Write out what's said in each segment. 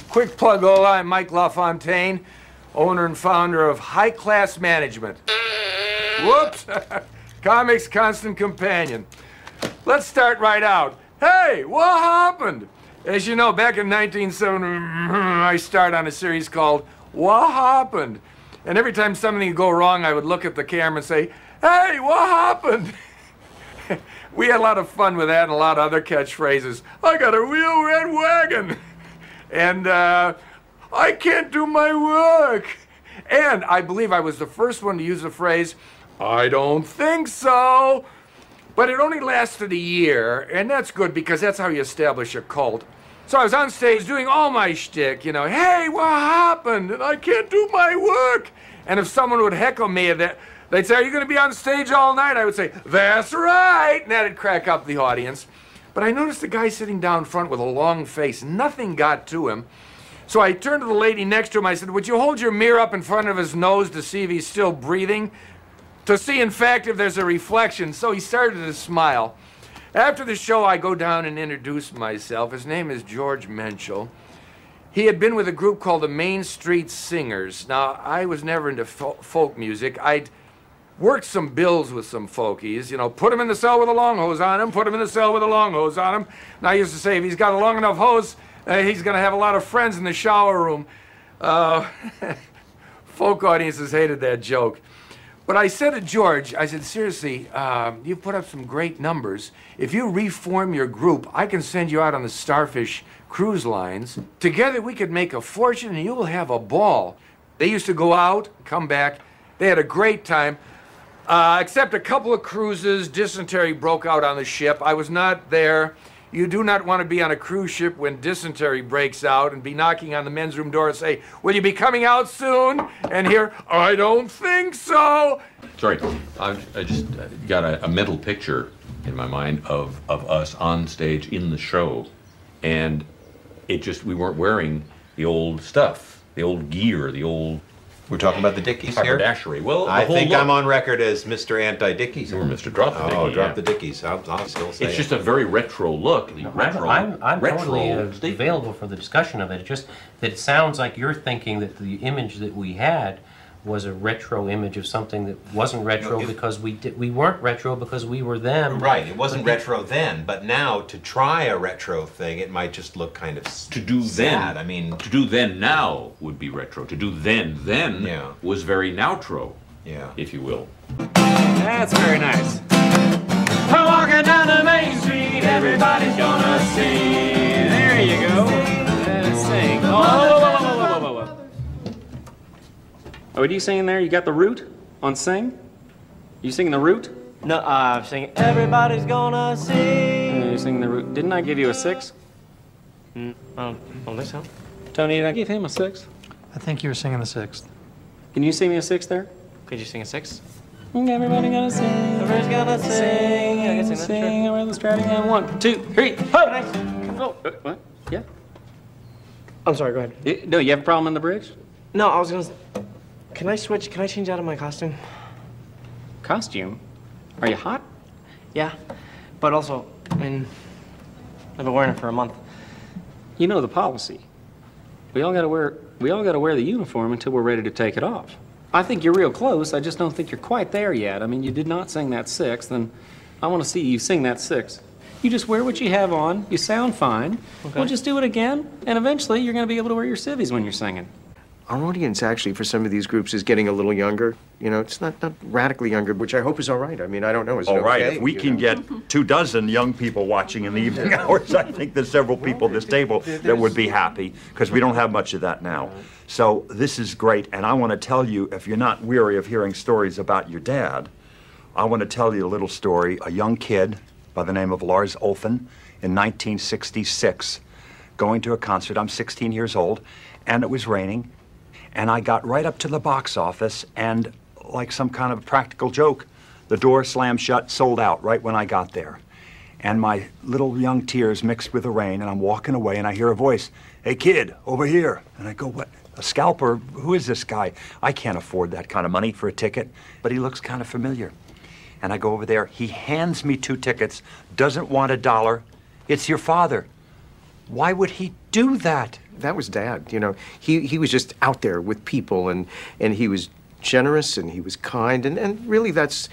Quick plug, Ola. I'm Mike LaFontaine, owner and founder of High Class Management. Whoops! Comics Constant Companion. Let's start right out. Hey, what happened? As you know, back in 1970, I started on a series called What Happened? And every time something would go wrong, I would look at the camera and say, hey, what happened? We had a lot of fun with that and a lot of other catchphrases. I got a real red wagon. And I can't do my work. And I believe I was the first one to use the phrase, I don't think so. But it only lasted a year, and that's good because that's how you establish a cult. So I was on stage doing all my shtick, you know, hey, what happened? And I can't do my work. And if someone would heckle me, they'd say, are you going to be on stage all night? I would say, that's right. And that'd crack up the audience. But I noticed a guy sitting down front with a long face. Nothing got to him. So I turned to the lady next to him. I said, would you hold your mirror up in front of his nose to see if he's still breathing? To see, in fact, if there's a reflection. So he started to smile. After the show, I go down and introduce myself. His name is George Menschel. He had been with a group called the Main Street Singers. Now, I was never into folk music. I'd worked some bills with some folkies, you know, put him in the cell with a long hose on him, put him in the cell with a long hose on him. And I used to say, if he's got a long enough hose, he's going to have a lot of friends in the shower room. Folk audiences hated that joke. But I said to George, I said, seriously, you've put up some great numbers. If you reform your group, I can send you out on the Starfish cruise lines. Together we could make a fortune and you'll have a ball. They used to go out, come back. They had a great time. Except a couple of cruises, dysentery broke out on the ship. I was not there. You do not want to be on a cruise ship when dysentery breaks out and be knocking on the men's room door and say, will you be coming out soon? And hear, I don't think so. Sorry, I just got a mental picture in my mind of us on stage in the show. And we weren't wearing the old stuff, the old gear, the old... We're talking about the Dickies here? Haberdashery. Well, I think I'm on record as Mr. Anti-Dickies. Or Mr. Drop the Dickies. Oh, Drop the Dickies. I'll still say it's just a very retro look. I'm totally available for the discussion of it. It's just that it sounds like you're thinking that the image that we had was a retro image of something that wasn't retro because we weren't retro because we were them. Right, it wasn't retro then, but now to try a retro thing, it might just look kind of to do sad. Then. I mean, to do then now would be retro. To do then was very nowtro, if you will. That's very nice. I'm walking down the main street, everybody's gonna sing. There you go. Let's sing. Oh, what are you singing there? You got the root on sing? You singing the root? No, I'm singing everybody's gonna sing. You're singing the root. Didn't I give you a 6? I don't think so. Tony, did I give him a 6? I think you were singing the 6th. Can you sing me a 6 there? Could you sing a 6? Everybody gonna sing. Everybody's gonna sing. I can sing around the Stradivan. 1, 2, 3. Ho! Nice. Oh, what? Yeah? I'm sorry, go ahead. No, you have a problem in the bridge? No, I was gonna... Can I switch? Can I change out of my costume? Costume? Are you hot? Yeah, but also, I mean, I've been wearing it for a month. You know the policy. We all gotta wear the uniform until we're ready to take it off. I think you're real close. I just don't think you're quite there yet. I mean, you did not sing that 6th, and I want to see you sing that 6th. You just wear what you have on. You sound fine. Okay. We'll just do it again, and eventually you're gonna be able to wear your civvies when you're singing. Our audience, actually, for some of these groups is getting a little younger. You know, it's not radically younger, which I hope is all right. I mean, I don't know. Is it all right? Okay? If we can get 24 young people watching in the evening hours, I think there's several people at this table that would be happy, because we don't have much of that now. So this is great, and I want to tell you, if you're not weary of hearing stories about your dad, I want to tell you a little story. A young kid by the name of Lars Olfen in 1966, going to a concert. I'm 16 years old, and it was raining. And I got right up to the box office, and like some kind of practical joke, the door slammed shut, sold out right when I got there. And my little young tears mixed with the rain, and I'm walking away, and I hear a voice, hey kid, over here. And I go, what, a scalper? Who is this guy? I can't afford that kind of money for a ticket, but he looks kind of familiar. And I go over there, he hands me 2 tickets, doesn't want $1. It's your father. Why would he do that? That was Dad, you know. He was just out there with people, and he was generous, and he was kind, and really that's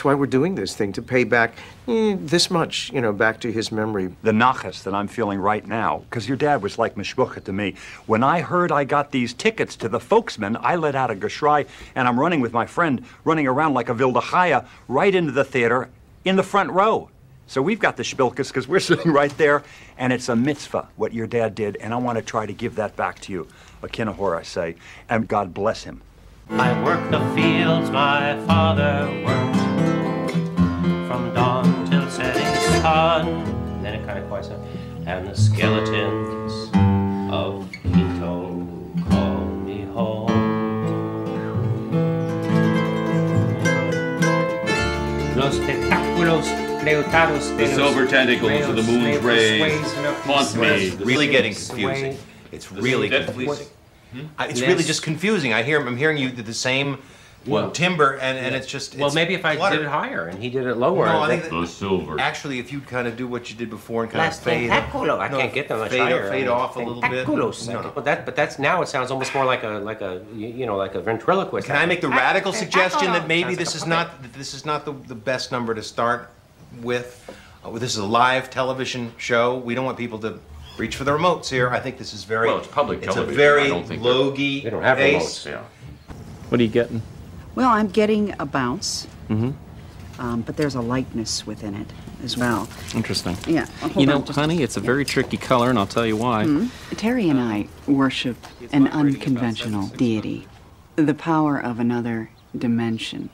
why we're doing this thing, to pay back this much, you know, back to his memory. The nachas that I'm feeling right now, because your dad was like mishpucha to me. When I heard I got these tickets to the Folksman, I let out a geschrei, and I'm running with my friend, running around like a wilde chaya, right into the theater in the front row. So we've got the shpilkas because we're sitting right there, and it's a mitzvah, what your dad did, and I want to try to give that back to you. A kinahor, I say, and God bless him. I work the fields my father worked, from dawn till setting sun. Then it kind of quiets down. And the skeletons of Quito call me home. Los tentáculos leotados de The silver tentacles of the moon's rays haunt me. It's really getting confusing. It's really confusing. It's really just confusing. I'm hearing you the same timbre, and it's just. Well, maybe if I did it higher and he did it lower. No, I think the silver. Actually, if you kind of do what you did before and kind of fade. I can't get them much higher. Fade off a little bit. No. But that's now. It sounds almost more like a ventriloquist. Can I make the radical suggestion that maybe this is not the best number to start with? This is a live television show. We don't want people to reach for the remotes here. I think this is very. Well, it's public television. It's a very I don't think low-key they don't have pace. remotes. Yeah. What are you getting? Well, I'm getting a bounce, but there's a lightness within it as well. Interesting. Yeah. You know, honey, it's a very tricky color, and I'll tell you why. Terry and I worship an unconventional deity, the power of another dimension.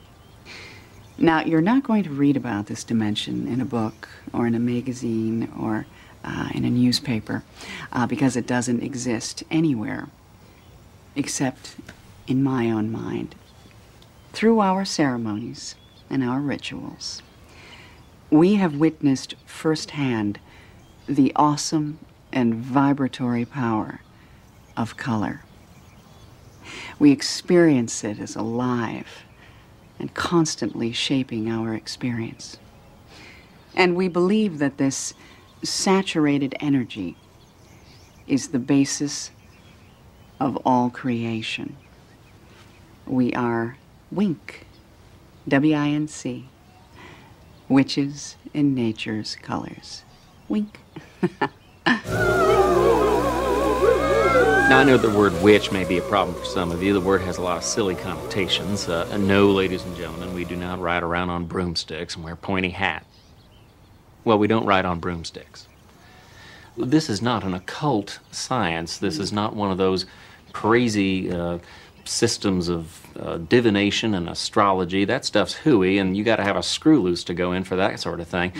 Now, you're not going to read about this dimension in a book or in a magazine or in a newspaper because it doesn't exist anywhere except in my own mind. Through our ceremonies and our rituals, we have witnessed firsthand the awesome and vibratory power of color. We experience it as alive and constantly shaping our experience. And we believe that this saturated energy is the basis of all creation. We are Wink, W-I-N-C, witches in nature's colors. Wink. Now, I know the word witch may be a problem for some of you. The word has a lot of silly connotations. No, ladies and gentlemen, we do not ride around on broomsticks and wear pointy hats. Well, we don't ride on broomsticks. This is not an occult science. This is not one of those crazy systems of divination and astrology. That stuff's hooey, and you got to have a screw loose to go in for that sort of thing.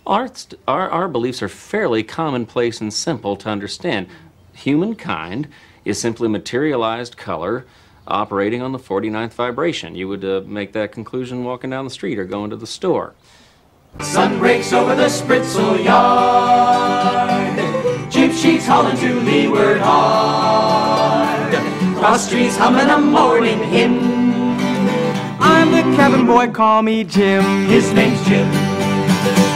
Our beliefs are fairly commonplace and simple to understand. Humankind is simply materialized color operating on the 49th vibration. You would make that conclusion walking down the street or going to the store. Sun breaks over the Spritzel yard, cheap sheets hauling to leeward hard, cross trees humming a morning hymn. I'm the cabin boy, call me Jim. His name's Jim.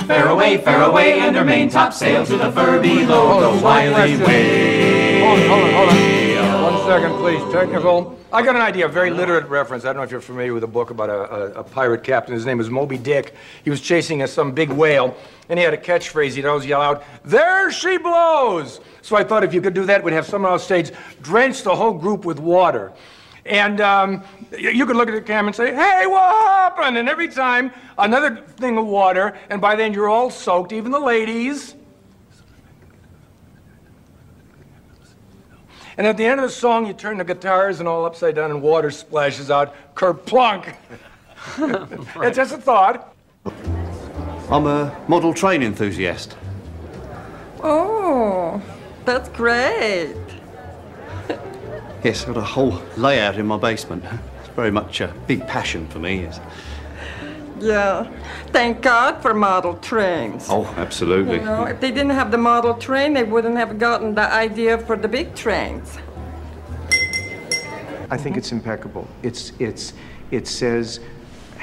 Fare away, under main topsail to the fur below the wily way. Hold on. 1 second, please. Technical. I got an idea, a very literate reference. I don't know if you're familiar with a book about a pirate captain. His name was Moby Dick. He was chasing some big whale, and he had a catchphrase. He'd always yell out, "There she blows!" So I thought if you could do that, we'd have someone on stage drench the whole group with water. And you could look at the camera and say, "Hey, what happened?" And every time, another thing of water, and by then you're all soaked, even the ladies. And at the end of the song, you turn the guitars and all upside down and water splashes out. Kerplunk! It's just a thought. I'm a model train enthusiast. Oh, that's great. Yes, I've got a whole layout in my basement. It's very much a big passion for me. Yeah, thank God for model trains. Oh, absolutely. You know, if they didn't have the model train, they wouldn't have gotten the idea for the big trains. I think it's impeccable. It says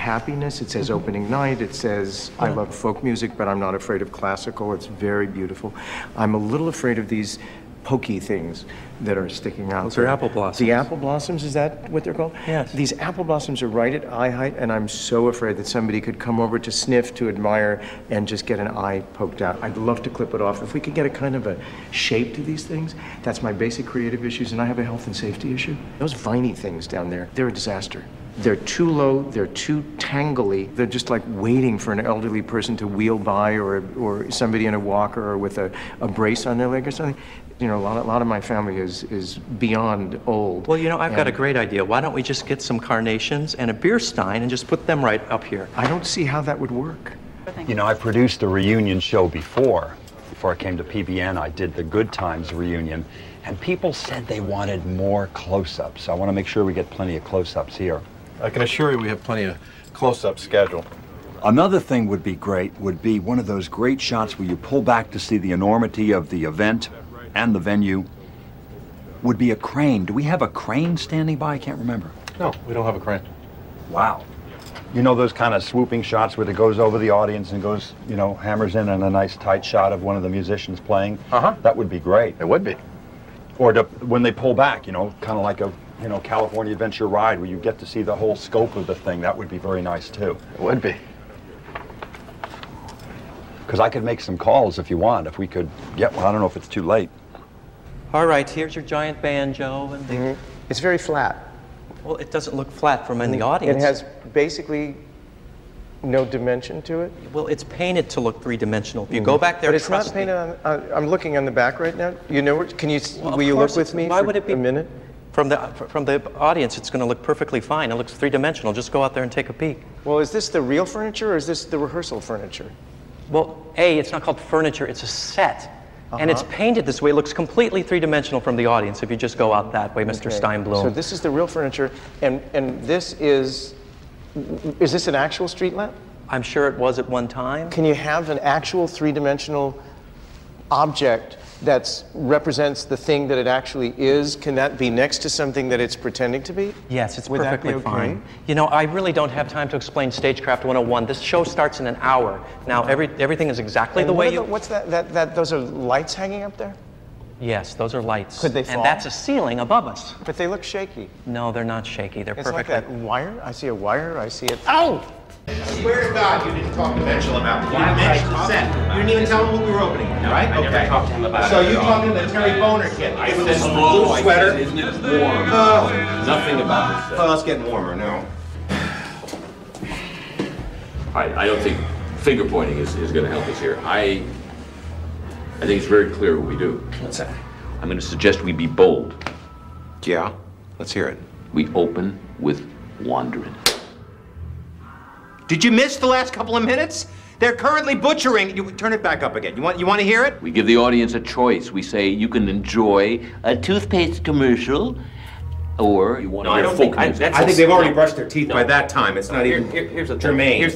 happiness. It says opening night. It says, I love folk music, but I'm not afraid of classical. It's very beautiful. I'm a little afraid of these pokey things that are sticking out. Those are apple blossoms. The apple blossoms, is that what they're called? Yes. These apple blossoms are right at eye height, and I'm so afraid that somebody could come over to sniff, to admire, and just get an eye poked out. I'd love to clip it off. If we could get a kind of a shape to these things, that's my basic creative issues, and I have a health and safety issue. Those viney things down there, they're a disaster. They're too low, they're too tangly. They're just like waiting for an elderly person to wheel by, or somebody in a walker or with a brace on their leg or something. You know, a lot of my family is beyond old. Well, you know, I've got a great idea. Why don't we just get some carnations and a beer stein and just put them right up here? I don't see how that would work. You know, I produced a reunion show before I came to PBN. I did the Good Times reunion, and people said they wanted more close-ups. So I want to make sure we get plenty of close-ups here. I can assure you we have plenty of close-ups scheduled. Another thing would be great would be one of those great shots where you pull back to see the enormity of the event and the venue. Would be a crane. Do we have a crane standing by? I can't remember. No, we don't have a crane. Wow. You know those kind of swooping shots where it goes over the audience and goes, you know, hammers in on a nice tight shot of one of the musicians playing? Uh-huh. That would be great. It would be. Or when they pull back, you know, kind of like a, you know, California Adventure ride where you get to see the whole scope of the thing. That would be very nice too. It would be. Because I could make some calls if you want, if we could get one. I don't know if it's too late. All right, here's your giant banjo. And the... It's very flat. Well, it doesn't look flat from in the audience. It has basically no dimension to it. Well, it's painted to look three-dimensional. If you go back there, but it's not painted on. I'm looking on the back right now. You know, can you? Well, will you look with me? Why would it be a minute? From the audience? It's going to look perfectly fine. It looks three-dimensional. Just go out there and take a peek. Well, is this the real furniture or is this the rehearsal furniture? Well, it's not called furniture. It's a set. And it's painted this way. It looks completely three-dimensional from the audience if you just go out that way, Mr. Steinblum. So this is the real furniture, and this is this an actual street lamp? I'm sure it was at one time. Can you have an actual three-dimensional object that represents the thing that it actually is? Can that be next to something that it's pretending to be? Yes, it's Would perfectly that be okay? fine. You know, I really don't have time to explain Stagecraft 101. This show starts in an hour. Now, everything is exactly the way you... What's that? Those are lights hanging up there? Yes, those are lights. Could they fall? And that's a ceiling above us. But they look shaky. No, they're not shaky. They're It's perfectly... like that wire. I see a wire. I see it. Ow! I swear to God, you didn't talk to Mitchell about it. You didn't mention the set. You didn't even tell him what we were opening with, right? I never talked to him about So it you at all. talked to the Terry Boner kid. I with said his hello, blue I sweater. said, isn't it warm? Nothing about this set. Well, it's getting warmer now. I don't think finger pointing is going to help us here. I think it's very clear what we do. What's that? I'm going to suggest we be bold. Yeah? Let's hear it. We open with Wandering. Did you miss the last couple of minutes? They're currently butchering. You turn it back up again. You want to hear it? We give the audience a choice. We say you can enjoy a toothpaste commercial, or you want to hear folk music. I think they've already brushed their teeth by that time. It's not even Here's the thing. germane. Here's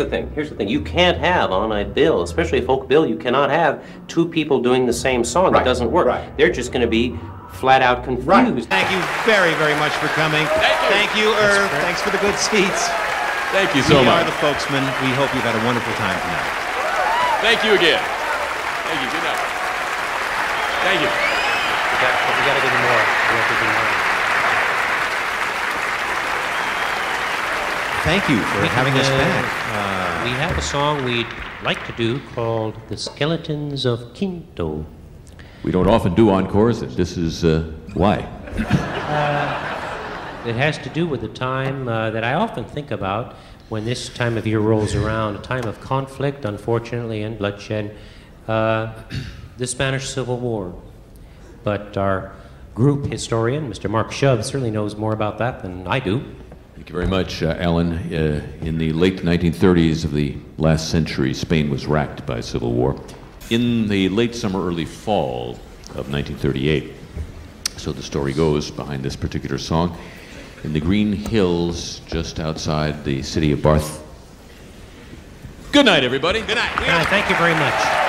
the thing. You can't have on a bill, especially a folk bill, you cannot have two people doing the same song. Right, It doesn't work. right. They're just going to be flat out confused. Right. Thank you very, very much for coming. Thank you, Irv. Thanks for the good seats. Thank you so We much. are the Folksmen. We hope you've had a wonderful time tonight. Thank you again. Thank you. Good night. Thank you. We got to give them more. We have to do more. Thank you for having us back. We have a song we'd like to do called The Skeletons of Quinto. We don't often do encores, and this is why. It has to do with a time that I often think about when this time of year rolls around, a time of conflict, unfortunately, and bloodshed, the Spanish Civil War. But our group historian, Mr. Mark Shove, certainly knows more about that than I do. Thank you very much, Alan. In the late 1930s of the last century, Spain was racked by civil war. In the late summer, early fall of 1938, so the story goes behind this particular song, in the green hills just outside the city of Barth. Good night, everybody. Good night. Thank you very much.